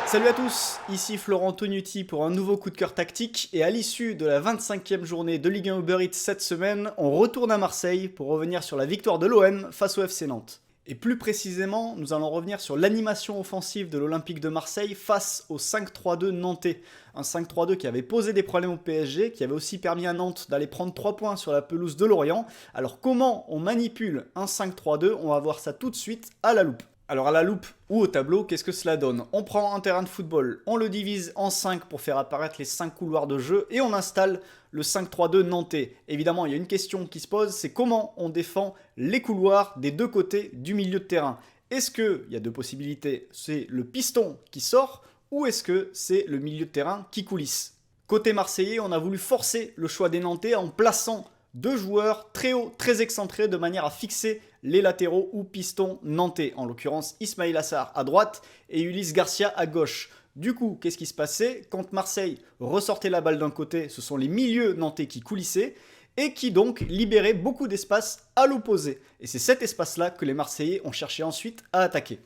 Salut à tous, ici Florent Tognuti pour un nouveau coup de cœur tactique et à l'issue de la 25e journée de Ligue 1 Uber Eats cette semaine, on retourne à Marseille pour revenir sur la victoire de l'OM face au FC Nantes. Et plus précisément, nous allons revenir sur l'animation offensive de l'Olympique de Marseille face au 5-3-2 nantais. Un 5-3-2 qui avait posé des problèmes au PSG, qui avait aussi permis à Nantes d'aller prendre 3 points sur la pelouse de Lorient. Alors comment on manipule un 5-3-2 ? On va voir ça tout de suite à la loupe. Alors à la loupe ou au tableau, qu'est-ce que cela donne ? On prend un terrain de football, on le divise en 5 pour faire apparaître les 5 couloirs de jeu et on installe le 5-3-2 nantais. Évidemment, il y a une question qui se pose, c'est comment on défend les couloirs des deux côtés du milieu de terrain. Est-ce qu'il y a deux possibilités ? C'est le piston qui sort ou est-ce que c'est le milieu de terrain qui coulisse ? Côté marseillais, on a voulu forcer le choix des Nantais en plaçant deux joueurs très hauts, très excentrés, de manière à fixer les latéraux ou pistons nantais, en l'occurrence Ismaïla Sarr à droite et Ulysse Garcia à gauche. Du coup, qu'est-ce qui se passait ? Quand Marseille ressortait la balle d'un côté, ce sont les milieux nantais qui coulissaient et qui donc libéraient beaucoup d'espace à l'opposé. Et c'est cet espace-là que les Marseillais ont cherché ensuite à attaquer.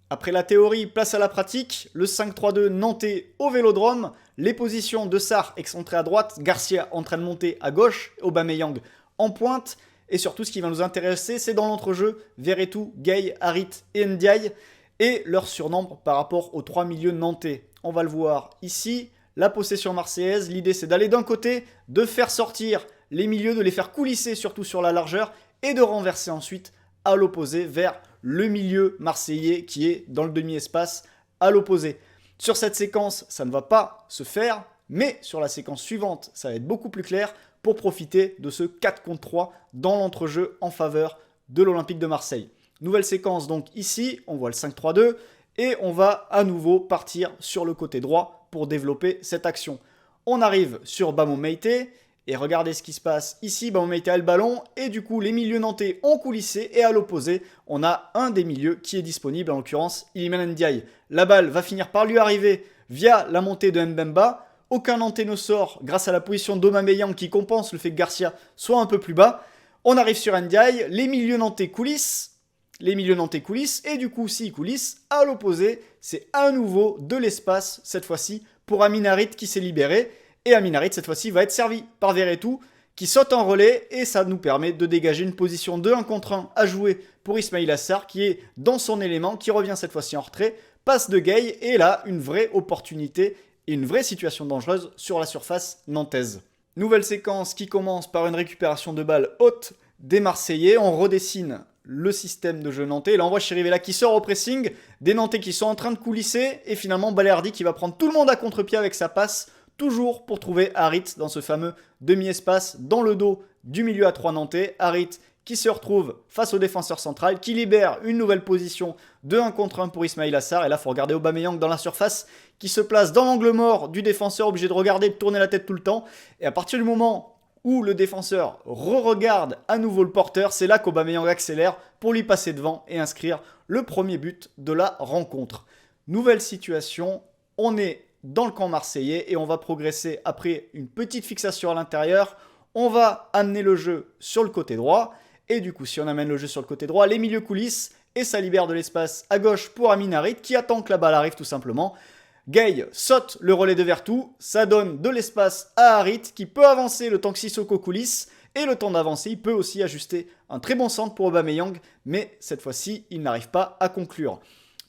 Après la théorie, place à la pratique, le 5-3-2 nantais au Vélodrome, les positions de Sarr excentré à droite, Garcia en train de monter à gauche, Aubameyang en pointe, et surtout ce qui va nous intéresser, c'est dans l'entrejeu, Verretou, Gueye, Harit et Ndiaye, et leur surnombre par rapport aux trois milieux nantais. On va le voir ici, la possession marseillaise, l'idée c'est d'aller d'un côté, de faire sortir les milieux, de les faire coulisser surtout sur la largeur, et de renverser ensuite à l'opposé vers le milieu marseillais qui est dans le demi-espace à l'opposé. Sur cette séquence, ça ne va pas se faire, mais sur la séquence suivante, ça va être beaucoup plus clair pour profiter de ce 4 contre 3 dans l'entrejeu en faveur de l'Olympique de Marseille. Nouvelle séquence donc ici, on voit le 5-3-2 et on va à nouveau partir sur le côté droit pour développer cette action. On arrive sur Bamon Meïté. Et regardez ce qui se passe ici, on mettait le ballon et du coup les milieux nantais ont coulissé et à l'opposé, on a un des milieux qui est disponible, en l'occurrence Iliman Ndiaye. La balle va finir par lui arriver via la montée de Mbemba. Aucun nantais ne sort grâce à la position d'Aubameyang qui compense le fait que Garcia soit un peu plus bas. On arrive sur Ndiaye, les milieux nantais coulissent et du coup s'ils coulissent, à l'opposé, c'est à nouveau de l'espace, cette fois-ci pour Amin Harit qui s'est libéré. Et Amin Harit, cette fois-ci, va être servi par Verretou, qui saute en relais, et ça nous permet de dégager une position de 1 contre 1 à jouer pour Ismaïla Sarr, qui est dans son élément, qui revient cette fois-ci en retrait, passe de Gueye, et là, une vraie opportunité et une vraie situation dangereuse sur la surface nantaise. Nouvelle séquence qui commence par une récupération de balle haute des Marseillais, on redessine le système de jeu nantais, là on voit Chirivella qui sort au pressing, des Nantais qui sont en train de coulisser, et finalement Balerdi qui va prendre tout le monde à contre-pied avec sa passe, toujours pour trouver Harit dans ce fameux demi-espace dans le dos du milieu à 3 nantais. Harit qui se retrouve face au défenseur central, qui libère une nouvelle position de 1 contre 1 pour Ismaïla Sarr. Et là, il faut regarder Aubameyang dans la surface, qui se place dans l'angle mort du défenseur, obligé de regarder, de tourner la tête tout le temps. Et à partir du moment où le défenseur re-regarde à nouveau le porteur, c'est là qu'Aubameyang accélère pour lui passer devant et inscrire le premier but de la rencontre. Nouvelle situation, on est dans le camp marseillais et on va progresser après une petite fixation à l'intérieur. On va amener le jeu sur le côté droit et du coup si on amène le jeu sur le côté droit, les milieux coulissent et ça libère de l'espace à gauche pour Amin Harit qui attend que la balle arrive tout simplement. Gueye saute le relais de Verretou, ça donne de l'espace à Harit qui peut avancer le temps que Sissoko coulisse et le temps d'avancer, il peut aussi ajuster un très bon centre pour Aubameyang mais cette fois-ci il n'arrive pas à conclure.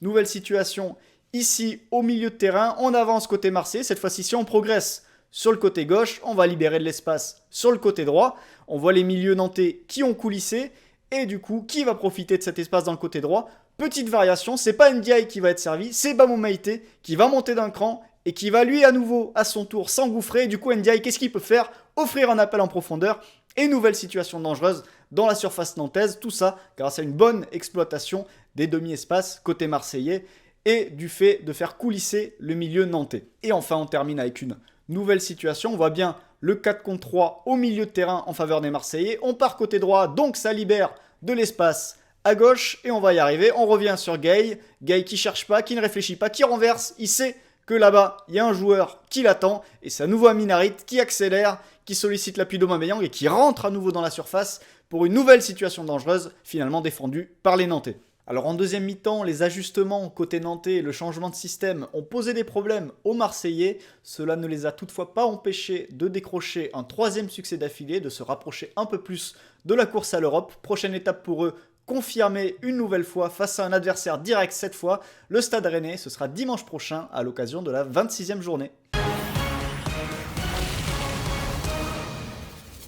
Nouvelle situation. Ici, au milieu de terrain, on avance côté Marseille. Cette fois-ci, si on progresse sur le côté gauche, on va libérer de l'espace sur le côté droit. On voit les milieux nantais qui ont coulissé. Et du coup, qui va profiter de cet espace dans le côté droit ? Petite variation, c'est pas Ndiaye qui va être servi, c'est Bamon Meïté qui va monter d'un cran et qui va lui à nouveau, à son tour, s'engouffrer. Du coup, Ndiaye, qu'est-ce qu'il peut faire ? Offrir un appel en profondeur et nouvelle situation dangereuse dans la surface nantaise. Tout ça grâce à une bonne exploitation des demi-espaces côté marseillais et du fait de faire coulisser le milieu nantais. Et enfin, on termine avec une nouvelle situation. On voit bien le 4 contre 3 au milieu de terrain en faveur des Marseillais. On part côté droit, donc ça libère de l'espace à gauche et on va y arriver. On revient sur Gueye. Gueye qui cherche pas, qui ne réfléchit pas, qui renverse. Il sait que là-bas, il y a un joueur qui l'attend et c'est à nouveau Amin Harit qui accélère, qui sollicite l'appui d'Aubameyang et qui rentre à nouveau dans la surface pour une nouvelle situation dangereuse, finalement défendue par les Nantais. Alors en deuxième mi-temps, les ajustements côté nantais et le changement de système ont posé des problèmes aux Marseillais. Cela ne les a toutefois pas empêchés de décrocher un troisième succès d'affilée, de se rapprocher un peu plus de la course à l'Europe. Prochaine étape pour eux, confirmer une nouvelle fois face à un adversaire direct cette fois, le Stade Rennais. Ce sera dimanche prochain à l'occasion de la 26e journée.